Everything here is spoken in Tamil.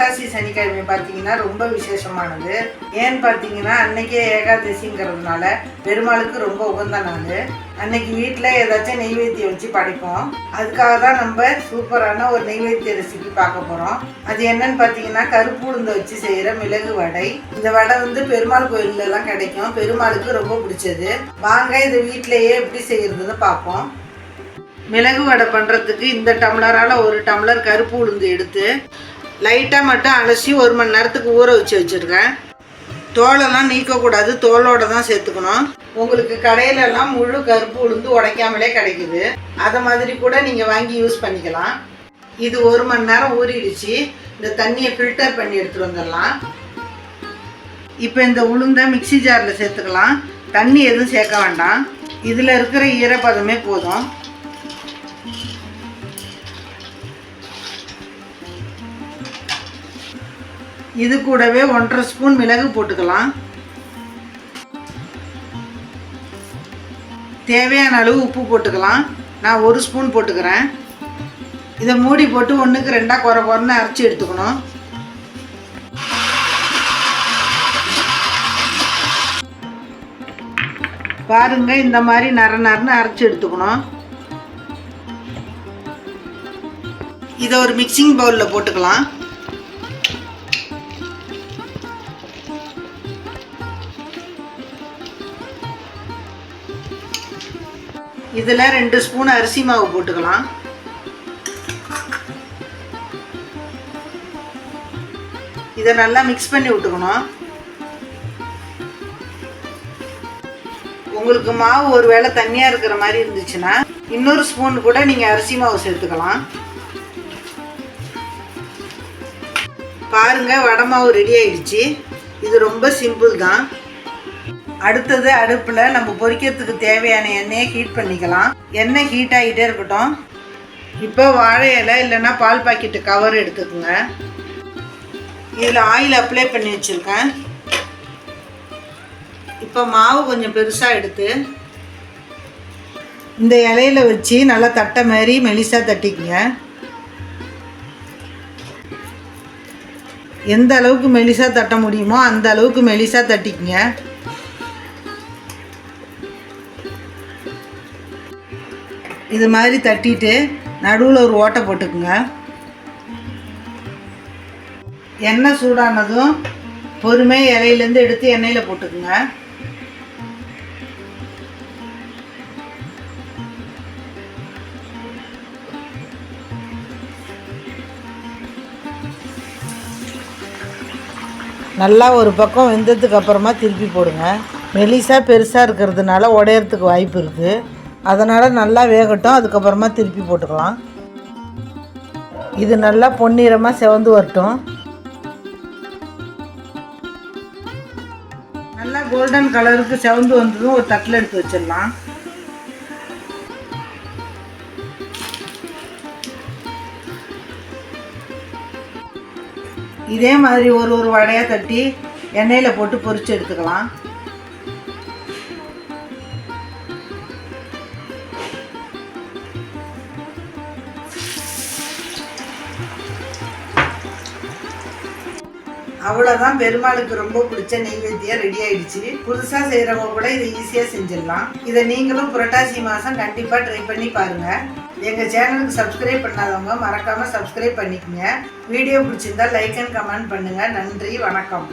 புரட்டாசி சனிக்கிழமை பார்த்தீங்கன்னா ரொம்ப விசேஷமானது. ஏன்னு பார்த்தீங்கன்னா அன்னைக்கே ஏகாதசிங்கிறதுனால பெருமாளுக்கு ரொம்ப உகந்த நாள். அன்னைக்கு வீட்டில் ஏதாச்சும் நெய்வேத்தியம் வச்சு படைப்போம். அதுக்காக தான் நம்ம சூப்பரான ஒரு நெய்வேத்திய ரெசிபி பார்க்க போகிறோம். அது என்னன்னு பார்த்தீங்கன்னா கருப்பு உளுந்தை வச்சு செய்கிற மிளகு வடை. இந்த வடை வந்து பெருமாள் கோயிலெலாம் கிடைக்கும். பெருமாளுக்கு ரொம்ப பிடிச்சது. வாங்க இதை வீட்டிலையே எப்படி செய்கிறதுன்னு பார்ப்போம். மிளகு வடை பண்ணுறதுக்கு இந்த டம்ளரால் ஒரு டம்ளர் கருப்பு உளுந்து எடுத்து லைட்டாக மட்டும் அலசி 1 மணி நேரத்துக்கு ஊற வச்சுருக்கேன். தோலெல்லாம் நீக்கக்கூடாது, தோலோடு தான் சேர்த்துக்கணும். உங்களுக்கு கடையிலலாம் முழு கருப்பு உளுந்து உடைக்காமலே கிடைக்குது. அதை மாதிரி கூட நீங்கள் வாங்கி யூஸ் பண்ணிக்கலாம். இது 1 மணி நேரம் ஊறிடுச்சு. இந்த தண்ணியை ஃபில்டர் பண்ணி எடுத்துகிட்டு வந்துடலாம். இப்போ இந்த உளுந்தை மிக்சி ஜாரில் சேர்த்துக்கலாம். தண்ணி எதுவும் சேர்க்க வேண்டாம். இதில் இருக்கிற ஈரப்பதமே போதும். இது கூடவே 1.5 ஸ்பூன் மிளகு போட்டுக்கலாம். தேவையான அளவு உப்பு போட்டுக்கலாம். நான் 1 ஸ்பூன் போட்டுக்கிறேன். இதை மூடி போட்டு 1க்கு 2 குறை குறைன்னு அரைச்சி எடுத்துக்கணும். பாருங்க, இந்த மாதிரி நரன்னு அரைச்சி எடுத்துக்கணும். இதை ஒரு மிக்சிங் பவுலில் போட்டுக்கலாம். இதில் 2 ஸ்பூன் அரிசி மாவு போட்டுக்கலாம். இதை நல்லா மிக்ஸ் பண்ணி விட்டுக்கணும். உங்களுக்கு மாவு ஒரு வேளை தண்ணியாக இருக்கிற மாதிரி இருந்துச்சுன்னா இன்னொரு ஸ்பூன் கூட நீங்கள் அரிசி மாவு சேர்த்துக்கலாம். பாருங்க, வடை மாவு ரெடி ஆயிடுச்சு. இது ரொம்ப சிம்பிள் தான். அடுத்தது அடுப்பில் நம்ம பொரிக்கிறதுக்கு தேவையான எண்ணெயை ஹீட் பண்ணிக்கலாம். எண்ணெய் ஹீட் ஆகிட்டே இருக்கட்டும். இப்போ வாழை இலை இல்லைன்னா பால் பாக்கெட்டு கவர் எடுத்துக்கோங்க. இதில் ஆயில் அப்ளை பண்ணி வச்சுருக்கேன். இப்போ மாவு கொஞ்சம் பெருசாக எடுத்து இந்த இலையில வச்சு நல்லா தட்டை மாதிரி மெலிசாக தட்டிக்குங்க. எந்த அளவுக்கு மெலிசாக தட்ட முடியுமோ அந்த அளவுக்கு மெலிசாக தட்டிக்குங்க. இது மாதிரி தட்டிட்டு நடுவில் ஒரு ஓட்டை போட்டுக்குங்க. எண்ணெய் சூடானதும் பொறுமையாக இலையிலேருந்து எடுத்து எண்ணெயில் போட்டுக்குங்க. நல்லா ஒரு பக்கம் வெந்ததுக்கு அப்புறமா திருப்பி போடுங்க. மெலிசாக பெருசாக இருக்கிறதுனால உடையறதுக்கு வாய்ப்பு இருக்குது. அதனால் நல்லா வேகட்டும். அதுக்கப்புறமா திருப்பி போட்டுக்கலாம். இது நல்லா பொன்னிறமாக செவந்து வரட்டும். நல்லா கோல்டன் கலருக்கு செவந்து வந்ததும் ஒரு தட்டில் எடுத்து வச்சிடலாம். இதே மாதிரி ஒரு வடையாக தட்டி எண்ணெயில் போட்டு பொரிச்சு எடுத்துக்கலாம். அவ்வளோதான், பெருமாளுக்கு ரொம்ப பிடிச்ச நெய்வேத்தியம் ரெடி ஆயிடுச்சு. புதுசாக செய்கிறவங்க கூட இதை ஈஸியாக செஞ்சிடலாம். இதை நீங்களும் புரட்டாசி மாதம் கண்டிப்பாக ட்ரை பண்ணி பாருங்கள். எங்கள் சேனலுக்கு சப்ஸ்கிரைப் பண்ணாதவங்க மறக்காமல் சப்ஸ்கிரைப் பண்ணிக்கோங்க. வீடியோ பிடிச்சிருந்தால் லைக் அண்ட் கமெண்ட் பண்ணுங்கள். நன்றி, வணக்கம்.